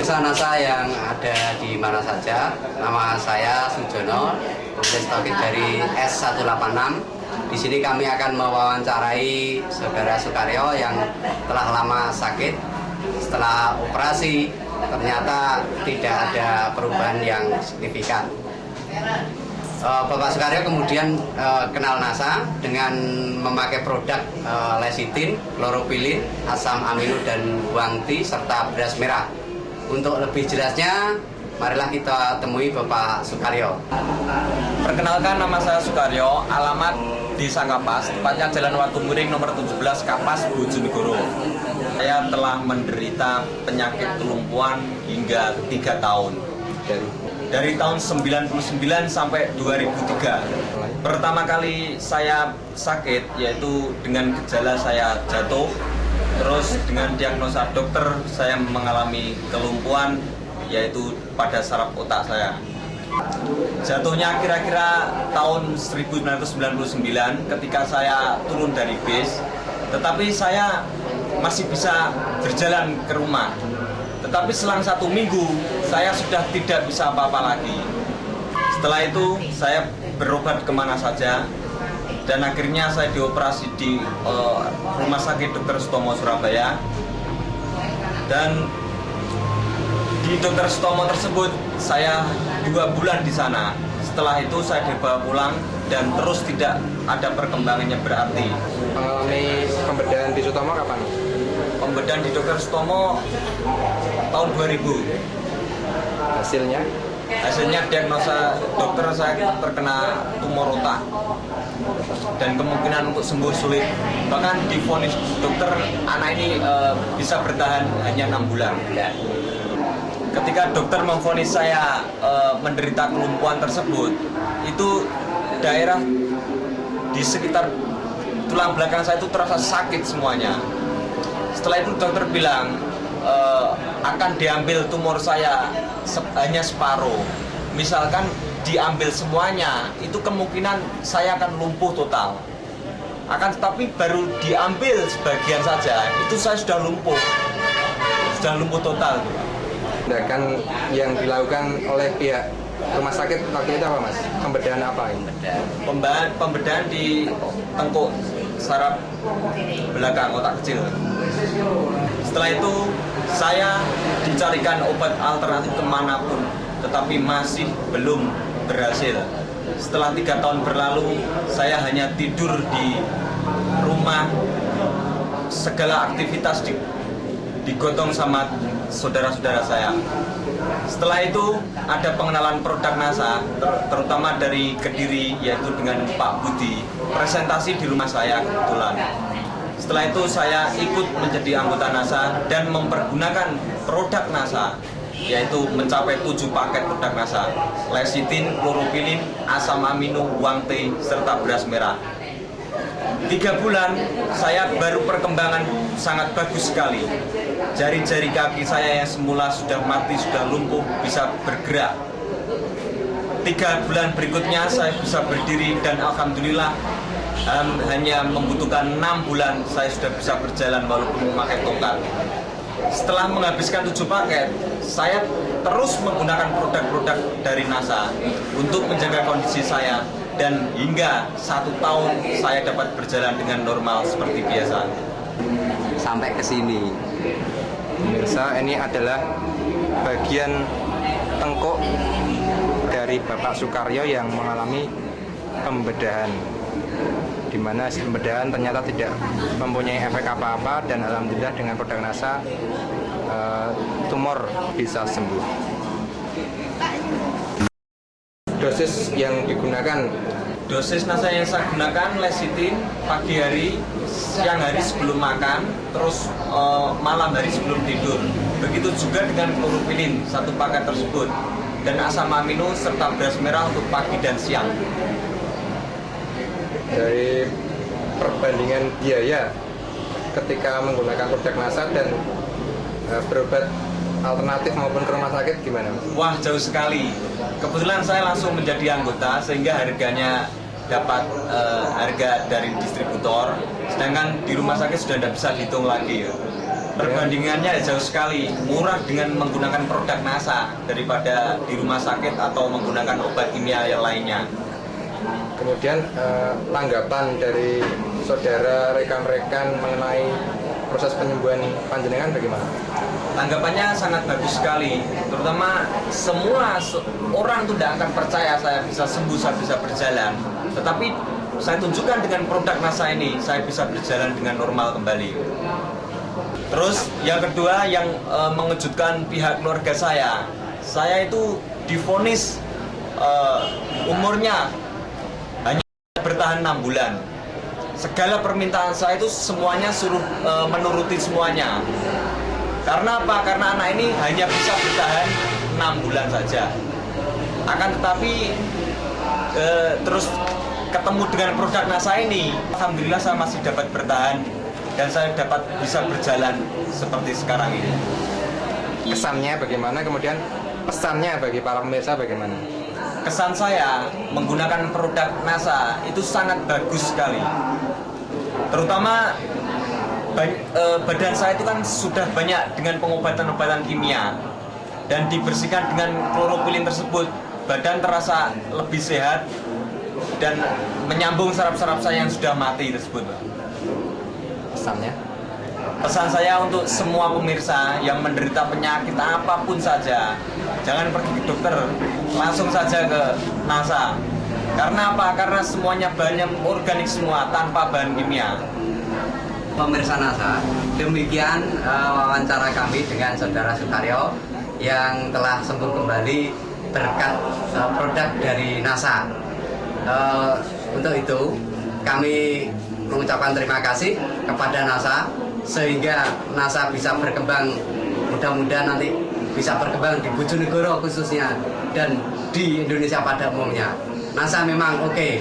NASA yang ada di mana saja. Nama saya Sujono, penulis topik dari S186. Di sini kami akan mewawancarai Saudara Sukaryo yang telah lama sakit. Setelah operasi, ternyata tidak ada perubahan yang signifikan. Bapak Sukaryo kemudian kenal NASA dengan memakai produk lecitin, kloropilin, asam amino dan guanti serta beras merah. Untuk lebih jelasnya, marilah kita temui Bapak Sukaryo. Perkenalkan, nama saya Sukaryo, alamat Desa Kapas, tepatnya Jalan Watumiring nomor 17 Kapas, Bojonegoro. Saya telah menderita penyakit kelumpuhan hingga 3 tahun. Dari tahun 99 sampai 2003. Pertama kali saya sakit yaitu dengan gejala saya jatuh. Terus dengan diagnosa dokter saya mengalami kelumpuhan yaitu pada saraf otak saya. Jatuhnya kira-kira tahun 1999 ketika saya turun dari bis. Tetapi saya masih bisa berjalan ke rumah. Tetapi selang 1 minggu saya sudah tidak bisa apa-apa lagi. Setelah itu saya berobat kemana saja. Dan akhirnya saya dioperasi di Rumah Sakit Dr. Sutomo Surabaya. Dan di Dr. Sutomo tersebut saya 2 bulan di sana. Setelah itu saya dibawa pulang dan terus tidak ada perkembangannya berarti. Mengalami pembedahan di Sutomo kapan? Pembedahan di Dr. Sutomo tahun 2000. Hasilnya diagnosa dokter saya terkena tumor otak dan kemungkinan untuk sembuh sulit. Bahkan divonis dokter anak ini bisa bertahan hanya 6 bulan. Ketika dokter memvonis saya menderita kelumpuhan tersebut, itu daerah di sekitar tulang belakang saya itu terasa sakit semuanya. Setelah itu dokter bilang akan diambil tumor saya hanya separuh. Misalkan diambil semuanya, itu kemungkinan saya akan lumpuh total. Akan tetapi baru diambil sebagian saja, itu saya sudah lumpuh total. Tindakan yang dilakukan oleh pihak rumah sakit waktu itu apa, Mas? Pembedahan apa ini? Pembedahan di tengkuk saraf belakang otak kecil. Setelah itu saya dicarikan obat alternatif kemanapun, tetapi masih belum berhasil. Setelah 3 tahun berlalu, saya hanya tidur di rumah. Segala aktivitas digotong sama saudara-saudara saya. Setelah itu ada pengenalan produk NASA, terutama dari Kediri, yaitu dengan Pak Budi. Presentasi di rumah saya kebetulan. Setelah itu saya ikut menjadi anggota NASA dan mempergunakan produk NASA, yaitu mencapai 7 paket produk NASA: lecitin, kloropilin, asam amino, guanti, serta beras merah. 3 bulan saya baru perkembangan sangat bagus sekali. Jari-jari kaki saya yang semula sudah mati, sudah lumpuh, bisa bergerak. 3 bulan berikutnya saya bisa berdiri dan alhamdulillah hanya membutuhkan 6 bulan saya sudah bisa berjalan walaupun memakai tongkat. Setelah menghabiskan 7 paket, saya terus menggunakan produk-produk dari NASA untuk menjaga kondisi saya. Dan hingga 1 tahun saya dapat berjalan dengan normal seperti biasa. Sampai ke sini. Pemirsa, ini adalah bagian tengkuk dari Bapak Sukaryo yang mengalami pembedahan, di mana pembedahan ternyata tidak mempunyai efek apa-apa dan alhamdulillah dengan produk NASA tumor bisa sembuh. Dosis yang digunakan? Dosis NASA yang saya gunakan lecitin pagi hari, siang hari sebelum makan, terus malam hari sebelum tidur. Begitu juga dengan kloropilin 1 paket tersebut, dan asam amino serta beras merah untuk pagi dan siang. Dari perbandingan biaya ketika menggunakan produk NASA dan berobat alternatif maupun ke rumah sakit gimana? Wah, jauh sekali. Kebetulan saya langsung menjadi anggota sehingga harganya dapat harga dari distributor, sedangkan di rumah sakit sudah tidak bisa dihitung lagi ya. Perbandingannya jauh sekali, murah dengan menggunakan produk NASA daripada di rumah sakit atau menggunakan obat kimia yang lainnya. Kemudian tanggapan dari saudara rekan-rekan mengenai proses penyembuhan panjenengan bagaimana? Tanggapannya sangat bagus sekali, terutama semua orang itu tidak akan percaya saya bisa sembuh, saya bisa berjalan. Tetapi saya tunjukkan dengan produk NASA ini, saya bisa berjalan dengan normal kembali. Terus yang kedua yang mengejutkan pihak keluarga saya itu divonis umurnya hanya bertahan 6 bulan. Segala permintaan saya itu semuanya suruh menuruti semuanya. Karena apa? Karena anak ini hanya bisa bertahan 6 bulan saja. Akan tetapi terus ketemu dengan produk NASA ini, alhamdulillah saya masih dapat bertahan dan saya dapat bisa berjalan seperti sekarang ini. Kesannya bagaimana, kemudian pesannya bagi para pemirsa bagaimana? Kesan saya menggunakan produk NASA itu sangat bagus sekali. Terutama badan saya itu kan sudah banyak dengan pengobatan-obatan kimia dan dibersihkan dengan kloroquine tersebut, badan terasa lebih sehat dan menyambung saraf-saraf saya yang sudah mati tersebut. Pesannya? Pesan saya untuk semua pemirsa yang menderita penyakit apapun saja, jangan pergi ke dokter, langsung saja ke NASA. Karena apa? Karena semuanya bahannya organik semua, tanpa bahan kimia. Pemirsa NASA, demikian wawancara kami dengan Saudara Sukaryo yang telah sembuh kembali berkat produk dari NASA. Untuk itu kami mengucapkan terima kasih kepada NASA sehingga NASA bisa berkembang, mudah-mudahan nanti bisa berkembang di Bojonegoro khususnya dan di Indonesia pada umumnya. NASA memang oke.